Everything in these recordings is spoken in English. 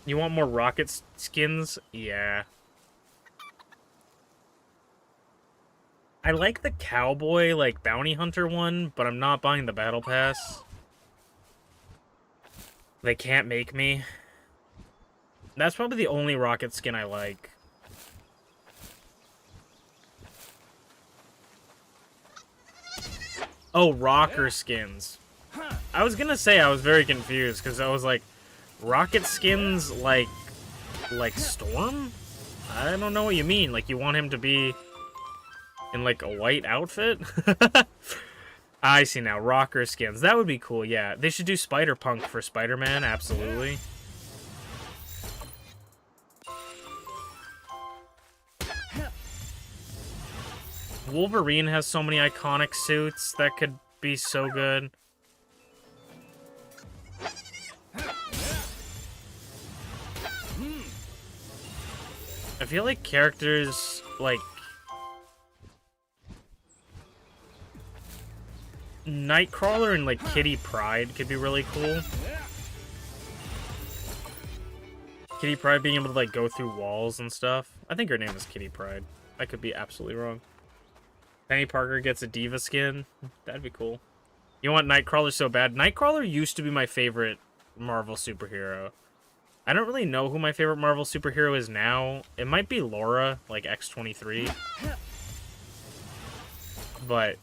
You want more rocket skins? Yeah. I like the cowboy, like, bounty hunter one, but I'm not buying the battle pass. They can't make me. That's probably the only rocket skin I like. Oh, rocker skins. I was gonna say I was very confused, because I was like, rocket skins like Storm? I don't know what you mean. Like, you want him to be in, like, a white outfit? I see now. Rocker skins. That would be cool, yeah. They should do Spider-Punk for Spider-Man, absolutely. Wolverine has so many iconic suits that could be so good. I feel like characters, like... Nightcrawler and, like, Kitty Pryde could be really cool. Kitty Pryde being able to, like, go through walls and stuff. I think her name is Kitty Pryde. I could be absolutely wrong. Penny Parker gets a diva skin. That'd be cool. You want Nightcrawler so bad. Nightcrawler used to be my favorite Marvel superhero. I don't really know who my favorite Marvel superhero is now. It might be Laura, like X-23. But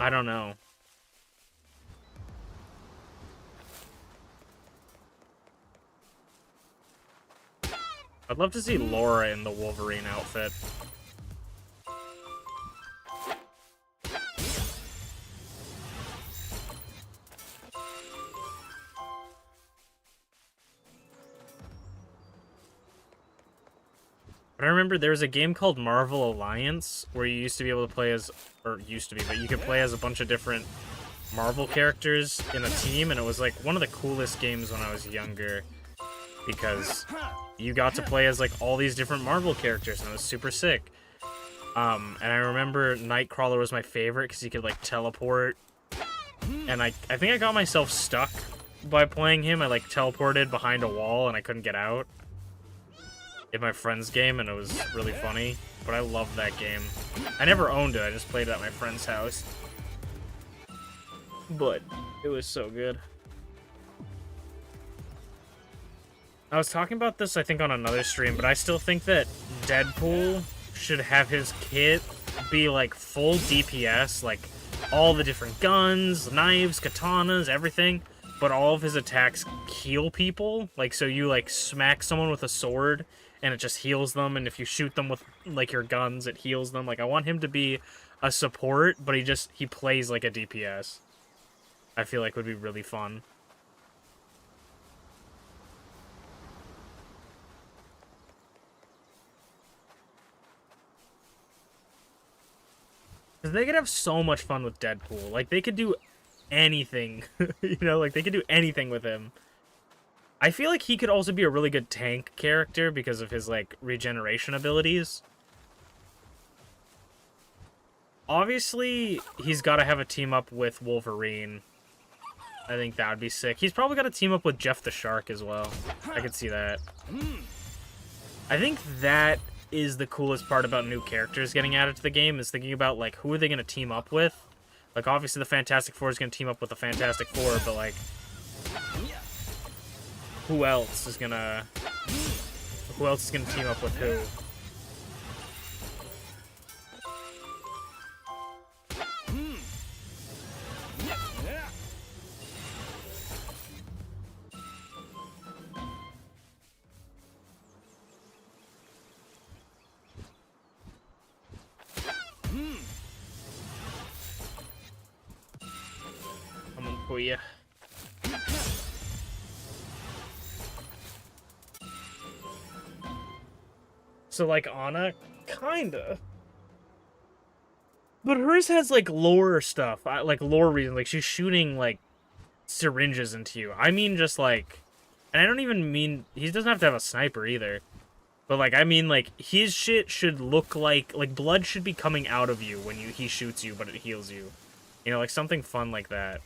I don't know. I'd love to see Laura in the Wolverine outfit. But I remember there was a game called Marvel Alliance where you used to be able to play as, or used to be, but you could play as a bunch of different Marvel characters in a team, and it was like one of the coolest games when I was younger because you got to play as like all these different Marvel characters, and it was super sick. And I remember Nightcrawler was my favorite because he could like teleport, and I think I got myself stuck by playing him. I like teleported behind a wall and I couldn't get out in my friend's game, and it was really funny, but I loved that game. I never owned it, I just played it at my friend's house. But it was so good. I was talking about this, I think, on another stream, but I still think that Deadpool should have his kit be, like, full DPS, like, all the different guns, knives, katanas, everything, but all of his attacks heal people. Like, so you, like, smack someone with a sword, and it just heals them, and if you shoot them with, like, your guns, it heals them. Like, I want him to be a support, but he plays like a DPS. I feel like would be really fun. Because they could have so much fun with Deadpool. Like, they could do anything, you know? Like, they could do anything with him. I feel like he could also be a really good tank character because of his, like, regeneration abilities. Obviously, he's got to have a team-up with Wolverine. I think that would be sick. He's probably got to team up with Jeff the Shark as well. I could see that. I think that is the coolest part about new characters getting added to the game, is thinking about, like, who are they going to team up with? Like, obviously the Fantastic Four is going to team up with the Fantastic Four, but, like, who else is going to team up with who? Coming for you. So, like, Anna? Kinda. But hers has, like, lore stuff. Like, lore reason. Like, she's shooting, like, syringes into you. I mean, just, like... And I don't even mean... He doesn't have to have a sniper, either. But, like, I mean, like, his shit should look like... Like, blood should be coming out of you when he shoots you, but it heals you. You know, like, something fun like that.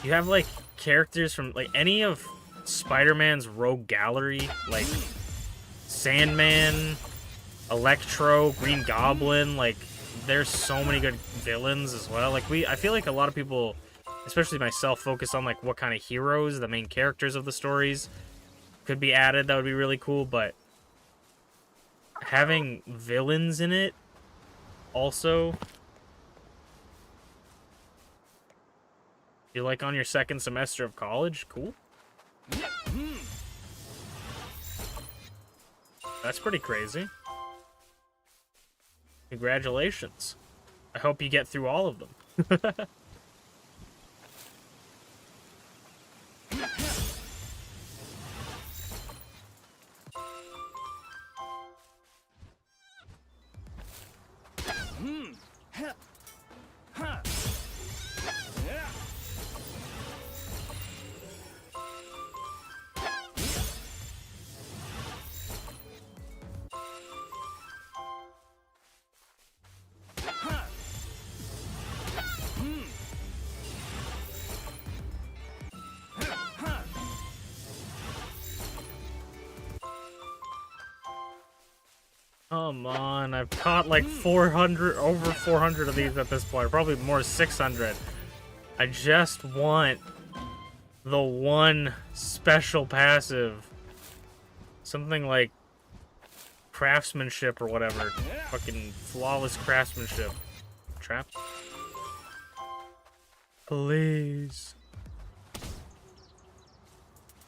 You have, like, characters from, like, any of Spider-Man's Rogue Gallery, like Sandman, Electro, Green Goblin, like, there's so many good villains as well. Like, I feel like a lot of people, especially myself, focus on, like, what kind of heroes, the main characters of the stories could be added. That would be really cool, but having villains in it also... You're, like, on your second semester of college? Cool. That's pretty crazy. Congratulations. I hope you get through all of them. Come on, I've caught like 400, over 400 of these at this point. Probably more, 600. I just want the one special passive. Something like craftsmanship or whatever. Fucking flawless craftsmanship. Trap? Please.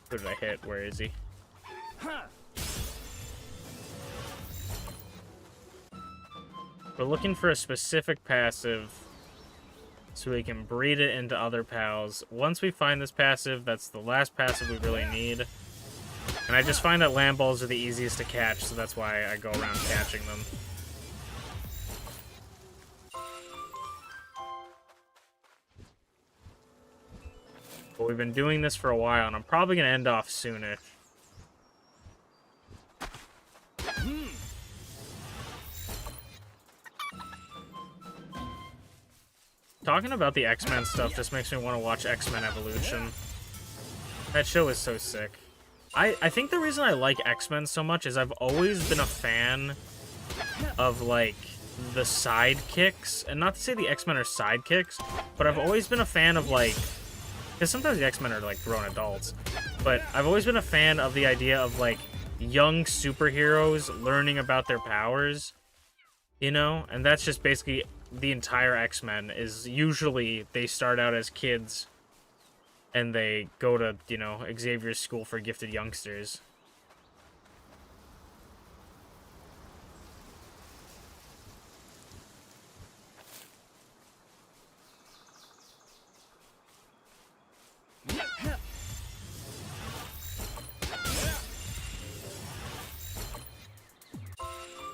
Who did I hit? Where is he? We're looking for a specific passive so we can breed it into other pals. Once we find this passive, that's the last passive we really need. And I just find that Lamballs are the easiest to catch, so that's why I go around catching them. But we've been doing this for a while, and I'm probably going to end off soonish. Talking about the X-Men stuff just makes me want to watch X-Men Evolution. That show is so sick. I think the reason I like X-Men so much is I've always been a fan of, like, the sidekicks. And not to say the X-Men are sidekicks, but I've always been a fan of, like... Because sometimes the X-Men are, like, grown adults. But I've always been a fan of the idea of, like, young superheroes learning about their powers. You know? And that's just basically... the entire X-Men is usually they start out as kids and they go to, you know, Xavier's school for gifted youngsters.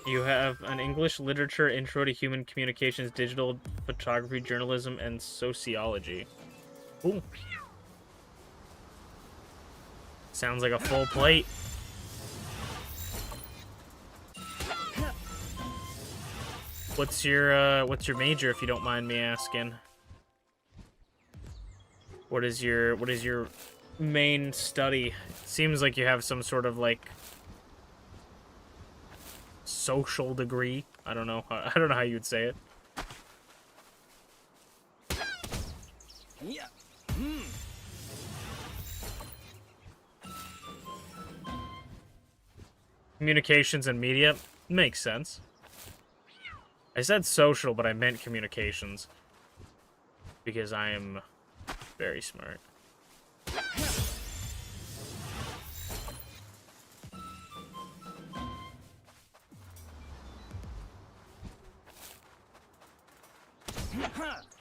You have an English literature intro to human communications, digital photography, journalism, and sociology. Ooh. Sounds like a full plate. What's your major, if you don't mind me asking? What is your main study? It seems like you have some sort of, like, social degree. I don't know how you'd say it. Communications and media makes sense. I said social, but I meant communications because I am very smart.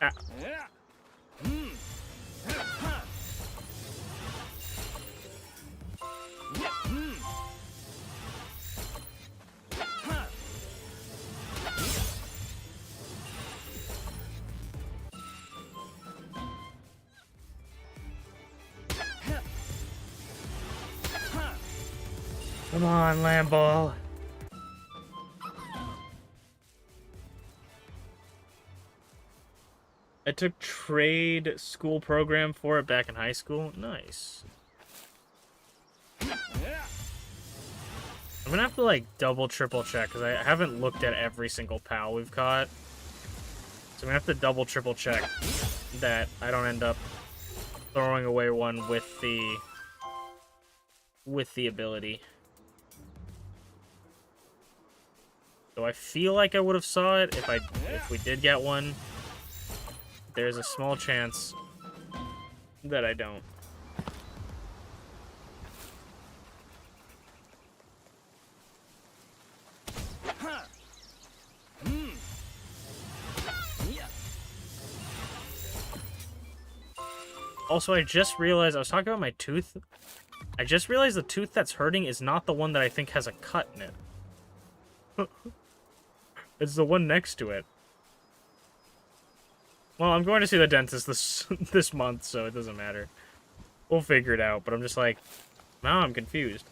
Ah. Come on, Lamball. I took trade school program for it back in high school. Nice. I'm gonna have to, like, double, triple check, because I haven't looked at every single PAL we've caught. So I'm gonna have to double, triple check that I don't end up throwing away one with the ability. So I feel like I would have saw it if we did get one. There's a small chance that I don't. Also, I just realized, I was talking about my tooth. I just realized the tooth that's hurting is not the one that I think has a cut in it. It's the one next to it. Well, I'm going to see the dentist this month, so it doesn't matter. We'll figure it out, but I'm just like, now I'm confused.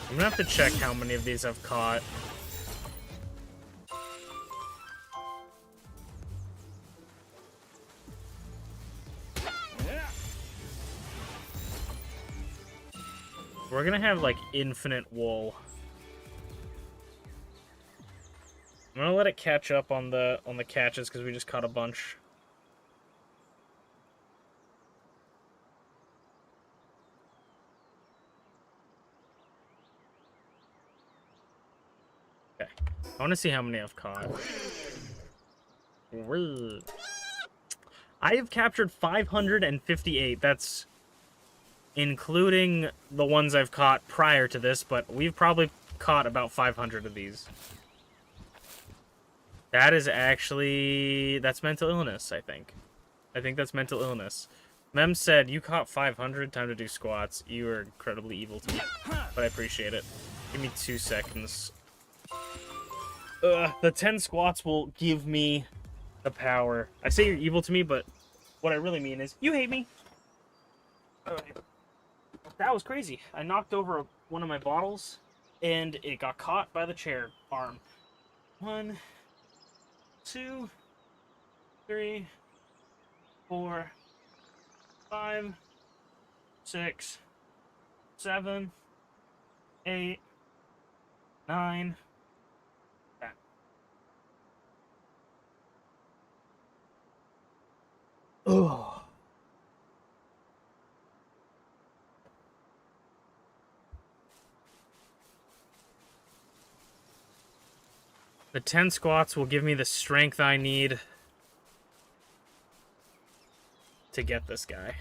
I'm gonna have to check how many of these I've caught. We're gonna have, like, infinite wool. I'm gonna let it catch up on the catches because we just caught a bunch. Okay. I want to see how many I've caught. I have captured 558. That's including the ones I've caught prior to this, but we've probably caught about 500 of these. That is actually... that's mental illness, I think. I think that's mental illness. Mem said, you caught 500, time to do squats. You are incredibly evil to me, but I appreciate it. Give me 2 seconds. The 10 squats will give me the power. I say you're evil to me, but what I really mean is, you hate me. Alright. That was crazy. I knocked over one of my bottles, and it got caught by the chair arm. 1, 2, 3, 4, 5, 6, 7, 8, 9, 10. Ugh. The 10 squats will give me the strength I need to get this guy.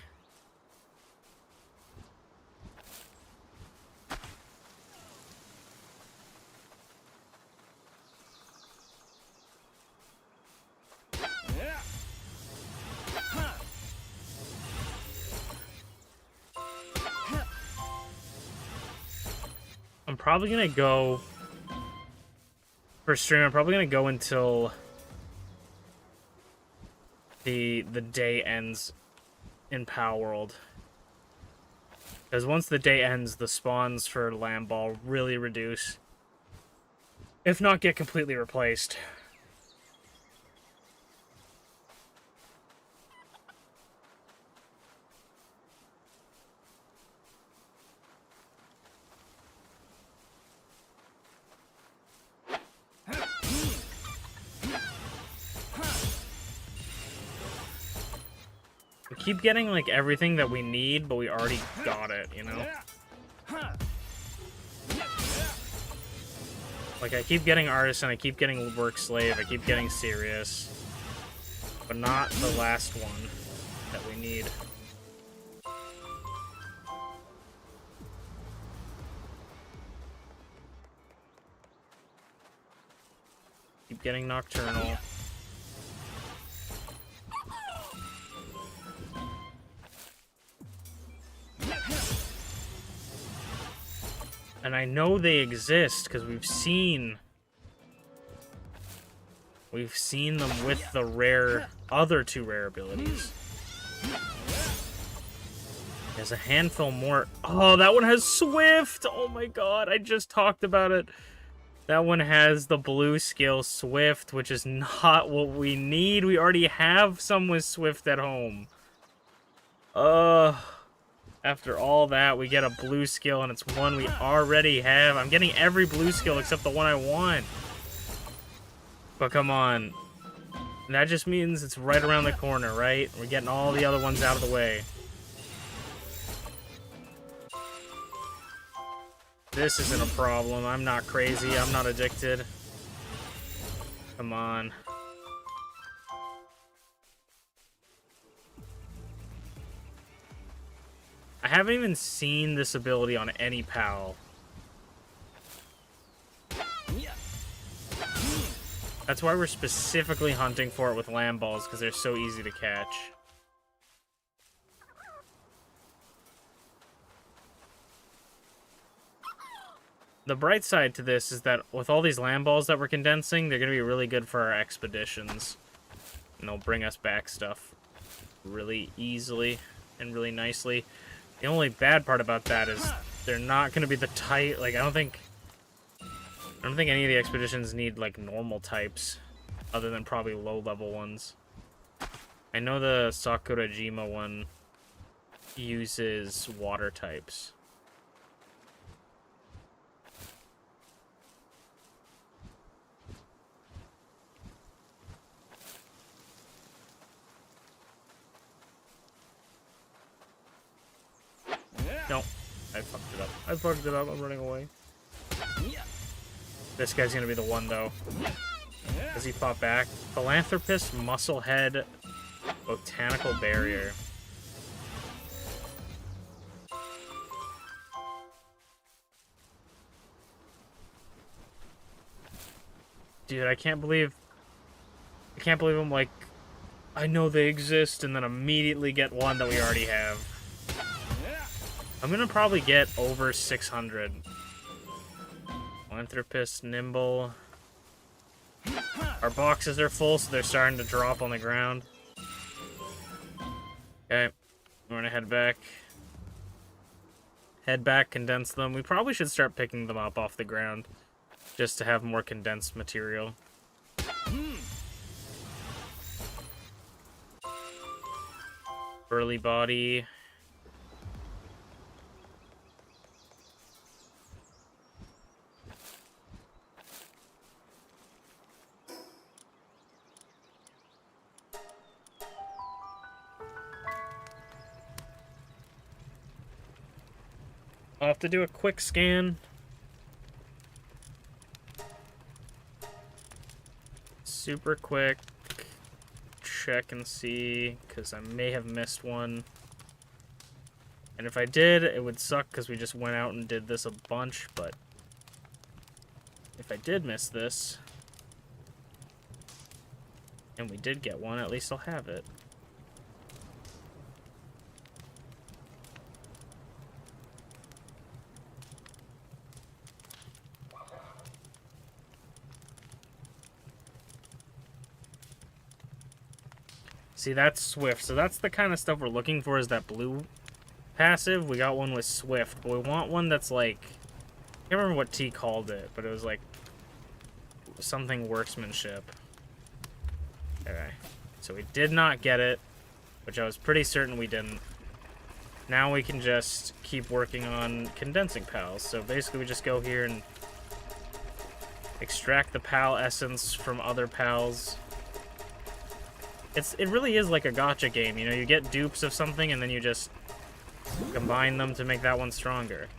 I'm probably gonna go... for stream, I'm probably gonna go until the day ends in Palworld. Because once the day ends, the spawns for Lamball really reduce. If not get completely replaced. We keep getting, like, everything that we need, but we already got it, you know? Like, I keep getting Artisan, I keep getting Work Slave, I keep getting Serious. But not the last one that we need. Keep getting Nocturnal. And I know they exist because we've seen them with the rare, other 2 rare abilities. There's a handful more. Oh, that one has Swift! Oh my god, I just talked about it. That one has the blue skill Swift, which is not what we need. We already have some with Swift at home. After all that, we get a blue skill, and it's one we already have. I'm getting every blue skill except the one I want. But come on. That just means it's right around the corner, right? We're getting all the other ones out of the way. This isn't a problem. I'm not crazy. I'm not addicted. Come on. I haven't even seen this ability on any PAL. That's why we're specifically hunting for it with Lamballs, because they're so easy to catch. The bright side to this is that with all these Lamballs that we're condensing, they're going to be really good for our expeditions. And they'll bring us back stuff really easily and really nicely. The only bad part about that is they're not going to be the type. Like, I don't think any of the expeditions need like normal types, other than probably low-level ones. I know the Sakurajima one uses water types. No, I fucked it up. I fucked it up. I'm running away. This guy's gonna be the one, though. Does he pop back? Philanthropist, Musclehead, Botanical Barrier. Dude, I can't believe I'm like, I know they exist, and then immediately get one that we already have. I'm gonna probably get over 600. Philanthropist, Nimble. Our boxes are full, so they're starting to drop on the ground. Okay, we're gonna head back. Head back, condense them. We probably should start picking them up off the ground, just to have more condensed material. Burly body. I'll have to do a quick scan. Super quick. Check and see, because I may have missed one. And if I did, it would suck because we just went out and did this a bunch, but if I did miss this, and we did get one, at least I'll have it. See, that's Swift. So that's the kind of stuff we're looking for, is that blue passive. We got one with Swift, but we want one that's like, I can't remember what T called it, but it was like something workmanship. Okay, so we did not get it, which I was pretty certain we didn't. Now we can just keep working on condensing pals. So basically we just go here and extract the pal essence from other pals. It really is like a gacha game, you know, you get dupes of something and then you just combine them to make that one stronger.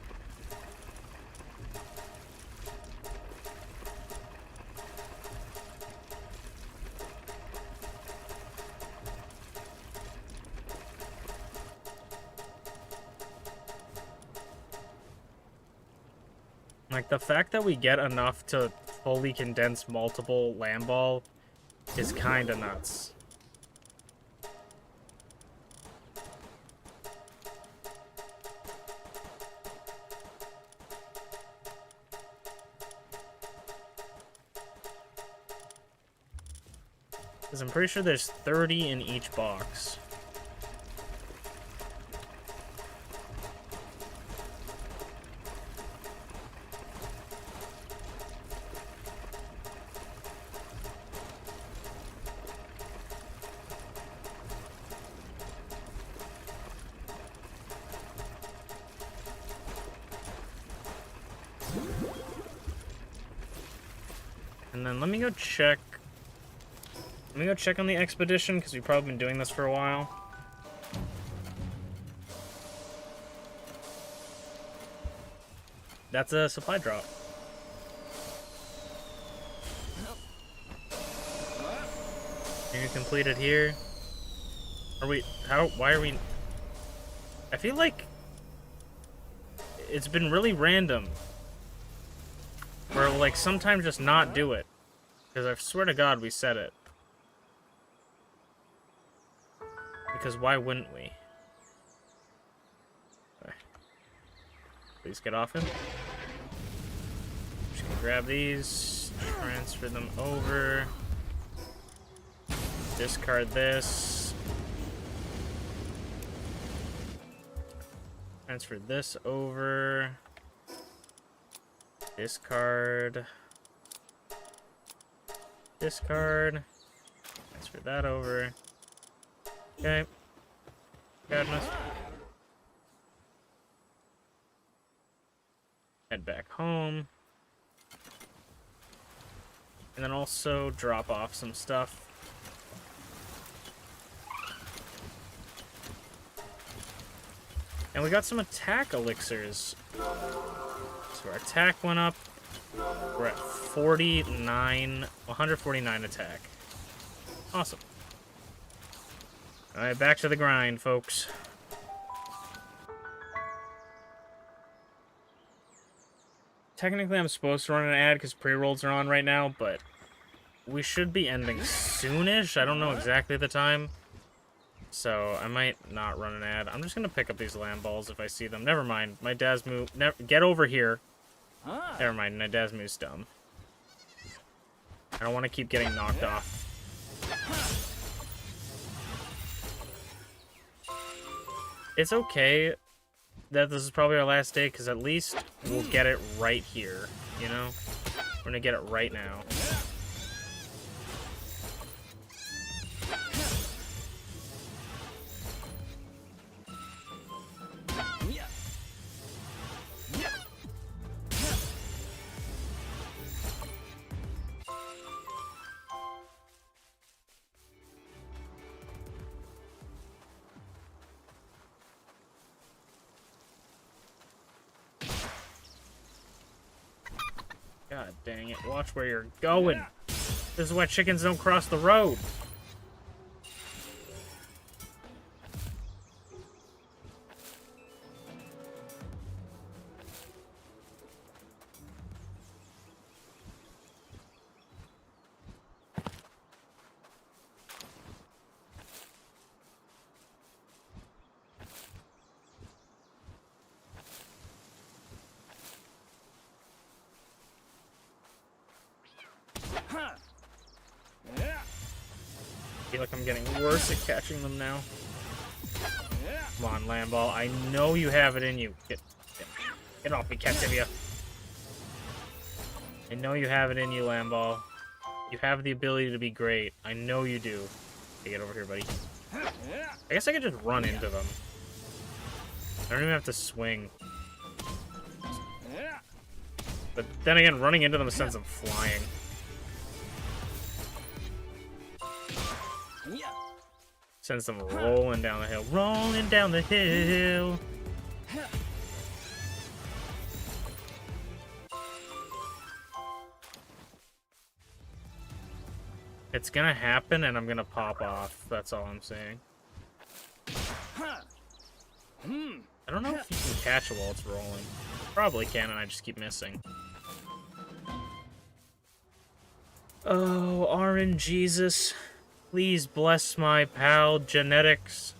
Like, the fact that we get enough to fully condense multiple Lamball is kinda nuts. Because I'm pretty sure there's 30 in each box. And then let me go check. Let me go check on the expedition, because we've probably been doing this for a while. That's a supply drop. Maybe completed here. Are we... why are we... I feel like... it's been really random. Where we'll, like, sometimes just not do it. Because I swear to God we said it. Because why wouldn't we? Okay. Please get off him. Just gonna grab these, transfer them over, discard this, transfer this over, discard, discard, transfer that over. Okay. Goodness. Head back home. And then also drop off some stuff. And we got some attack elixirs. So our attack went up. We're at 49, 149 attack. Awesome. Alright, back to the grind, folks. Technically, I'm supposed to run an ad because pre-rolls are on right now, but we should be ending soonish. I don't know exactly the time, so I might not run an ad. I'm just going to pick up these Lamballs if I see them. Never mind. My Dasmu... get over here. Never mind. My Dasmu's dumb. I don't want to keep getting knocked off. It's okay that this is probably our last day, because at least we'll get it right here, you know? We're gonna get it right now. God dang it, watch where you're going. This is why chickens don't cross the road. I feel like I'm getting worse at catching them now. Come on, Lamball. I know you have it in you. Get off me, Captivia. I know you have it in you, Lamball. You have the ability to be great. I know you do. Okay, get over here, buddy. I guess I could just run into them. I don't even have to swing. But then again, running into them sends them flying. Sends them rolling down the hill. Rolling down the hill. It's gonna happen and I'm gonna pop off. That's all I'm saying. I don't know if you can catch it while it's rolling. Probably can, and I just keep missing. Oh, RNGesus. Please bless my pal genetics.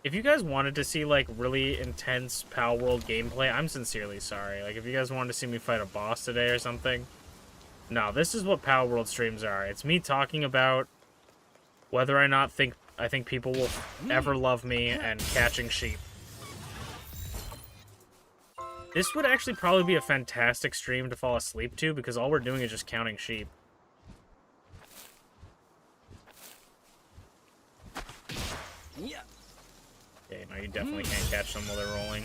If you guys wanted to see, like, really intense Palworld gameplay, I'm sincerely sorry. Like, if you guys wanted to see me fight a boss today or something, No, this is what Palworld streams are. It's me talking about whether or not I think people will ever love me and catching sheep. This would actually probably be a fantastic stream to fall asleep to because all we're doing is just counting sheep. Okay, no, you definitely can't catch them while they're rolling.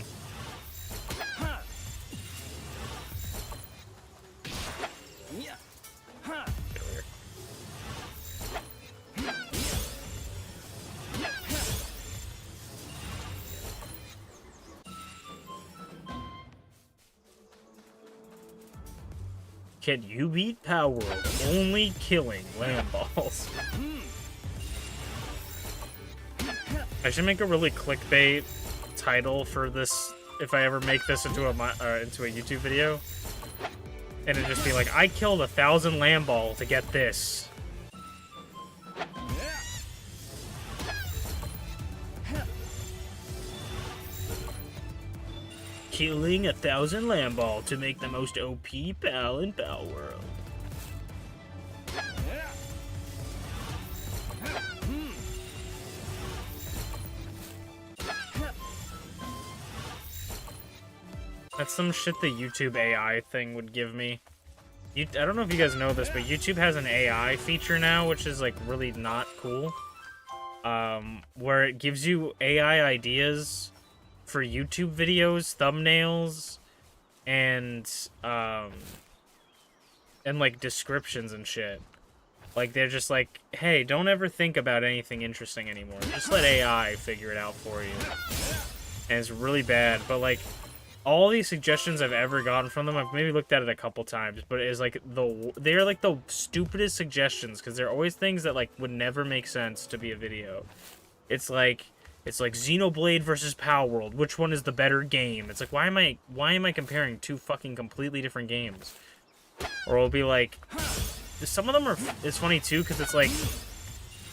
Get over here. Can you beat Palworld only killing Lamballs? I should make a really clickbait title for this if I ever make this into a YouTube video. And it'd just be like, I killed 1,000 Lamball to get this. Killing 1,000 Lamball to make the most OP pal in Palworld. That's some shit the YouTube AI thing would give me. I don't know if you guys know this, but YouTube has an AI feature now, which is like really not cool. Where it gives you AI ideas for YouTube videos, thumbnails, and like descriptions and shit. Like they're just like, hey, don't ever think about anything interesting anymore. Just let AI figure it out for you. And it's really bad, but like all these suggestions I've ever gotten from them, I've maybe looked at it a couple times, but it's like they're like the stupidest suggestions because they're always things that like would never make sense to be a video. It's like Xenoblade versus Palworld. Which one is the better game? It's like why am I comparing two fucking completely different games? Or it'll be like some of them are. It's funny too because it's like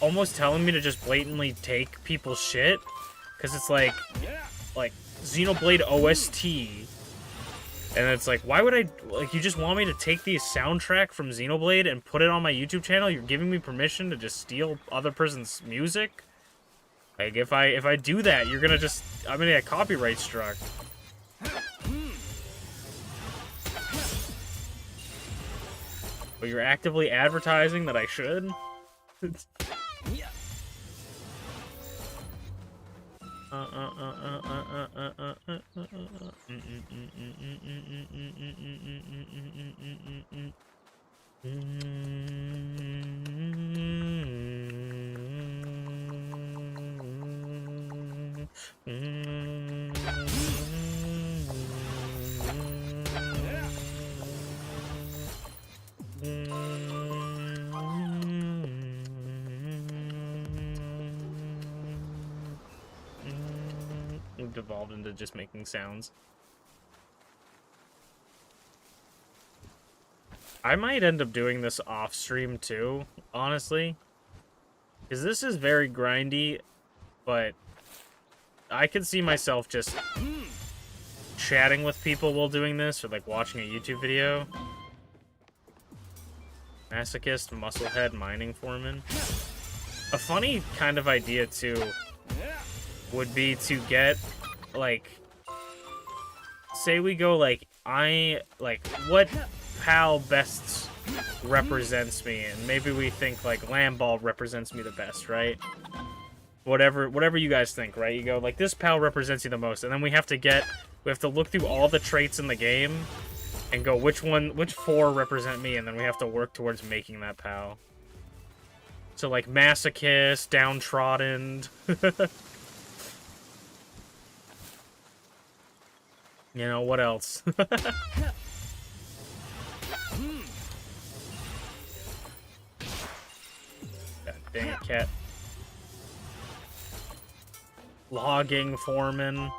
almost telling me to just blatantly take people's shit because it's like Xenoblade OST, and it's like, why would I, like, you just want me to take the soundtrack from Xenoblade and put it on my YouTube channel? You're giving me permission to just steal other person's music? Like, if I do that, you're gonna just, I'm gonna get copyright struck. But you're actively advertising that I should? We've evolved into just making sounds. I might end up doing this off stream too, honestly. Because this is very grindy, but I could see myself just chatting with people while doing this, or like watching a YouTube video. Masochist, musclehead, mining foreman. A funny kind of idea too would be to get, like, say we go, like, what pal best represents me, and maybe we think, like, Lamball represents me the best, right? Whatever you guys think, right? You go, like, this pal represents you the most, and then we have to look through all the traits in the game, and go, which 4 represent me, and then we have to work towards making that pal. So, like, masochist, downtrodden. You know, what else? God dang it, cat. Logging foreman.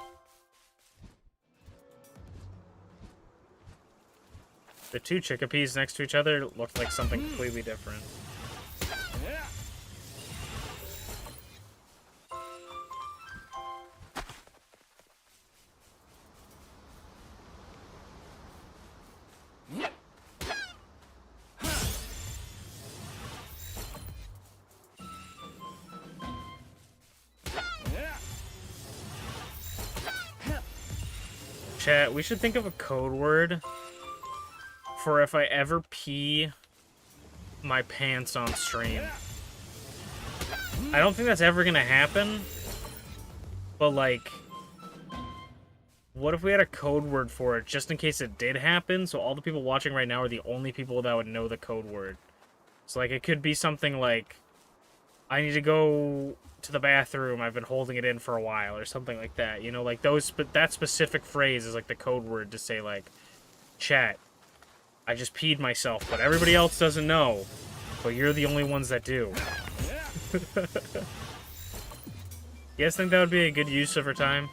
The two chickapees next to each other look like something completely different. Chat, we should think of a code word for if I ever pee my pants on stream. I don't think that's ever gonna happen, but like, what if we had a code word for it just in case it did happen, so all the people watching right now are the only people that would know the code word. So like, it could be something like, I need to go to the bathroom, I've been holding it in for a while, or something like that, you know, like those, but that specific phrase is like the code word to say like, chat, I just peed myself, but everybody else doesn't know, but you're the only ones that do. You guys think that would be a good use of our time?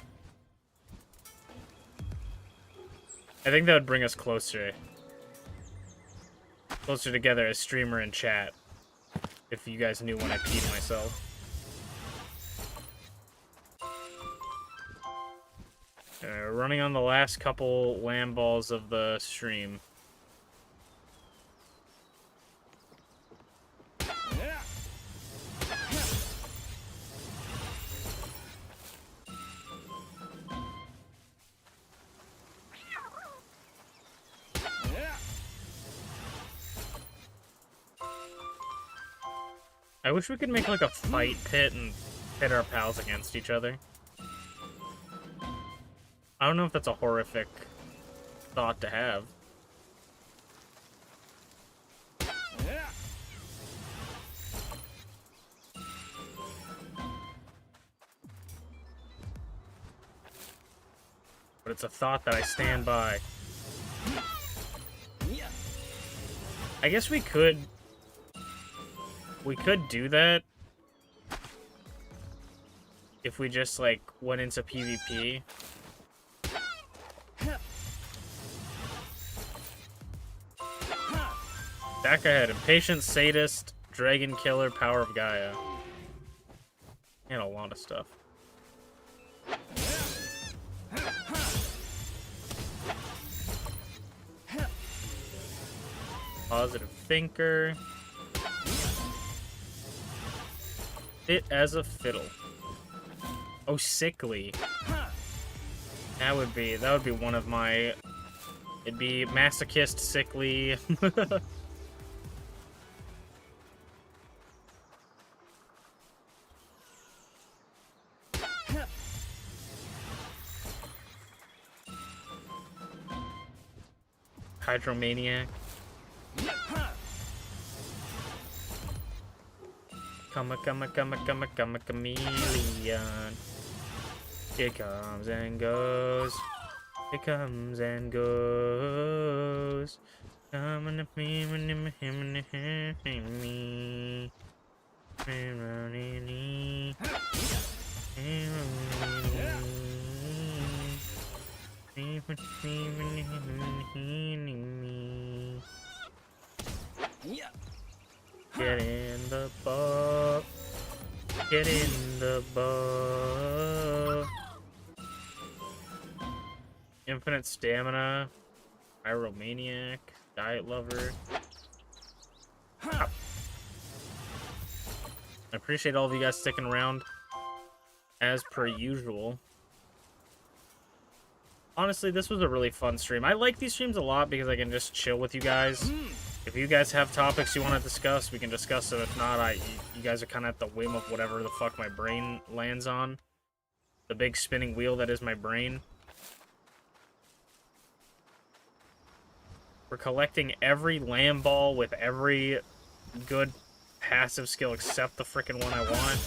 I think that would bring us closer together as streamer and chat, if you guys knew when I peed myself. We're running on the last couple Lamballs of the stream. I wish we could make like a fight pit and pit our pals against each other. I don't know if that's a horrific thought to have. But it's a thought that I stand by. I guess we could do that if we just like went into PvP. Back ahead, impatient sadist, dragon killer, power of Gaia. And a lot of stuff. Positive thinker. Fit as a fiddle. Oh, sickly. That would be one of my... It'd be masochist, sickly. Hydromaniac. Come, chameleon. It comes and goes. It comes and goes. Coming to me, Get in the boat. Get in the boat. Infinite stamina. Pyromaniac. Diet lover. I appreciate all of you guys sticking around. As per usual. Honestly, this was a really fun stream. I like these streams a lot because I can just chill with you guys. If you guys have topics you want to discuss, we can discuss them. If not, you guys are kind of at the whim of whatever the fuck my brain lands on. The big spinning wheel that is my brain. We're collecting every Lamball with every good passive skill except the frickin' one I want.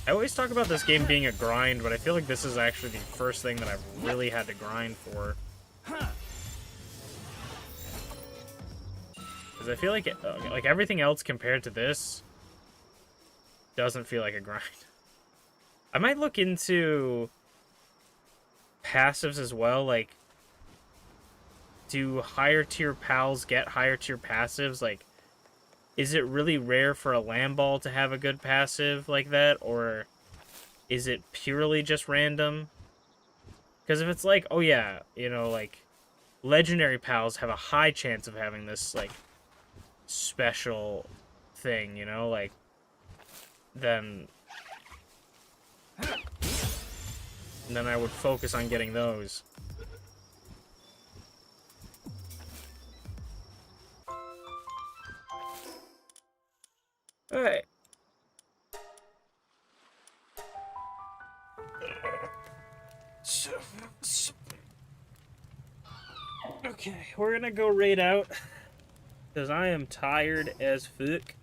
I always talk about this game being a grind, but I feel like this is actually the first thing that I've really had to grind for. Because I feel like everything else compared to this doesn't feel like a grind. I might look into passives as well, like, do higher tier pals get higher tier passives? Like, is it really rare for a Lamball to have a good passive like that, or is it purely just random? Because if it's like, oh yeah, you know, like, legendary pals have a high chance of having this, like, special thing, you know, like, then And then I would focus on getting those. Alright. Okay, we're gonna go raid out. Because I am tired as fuck.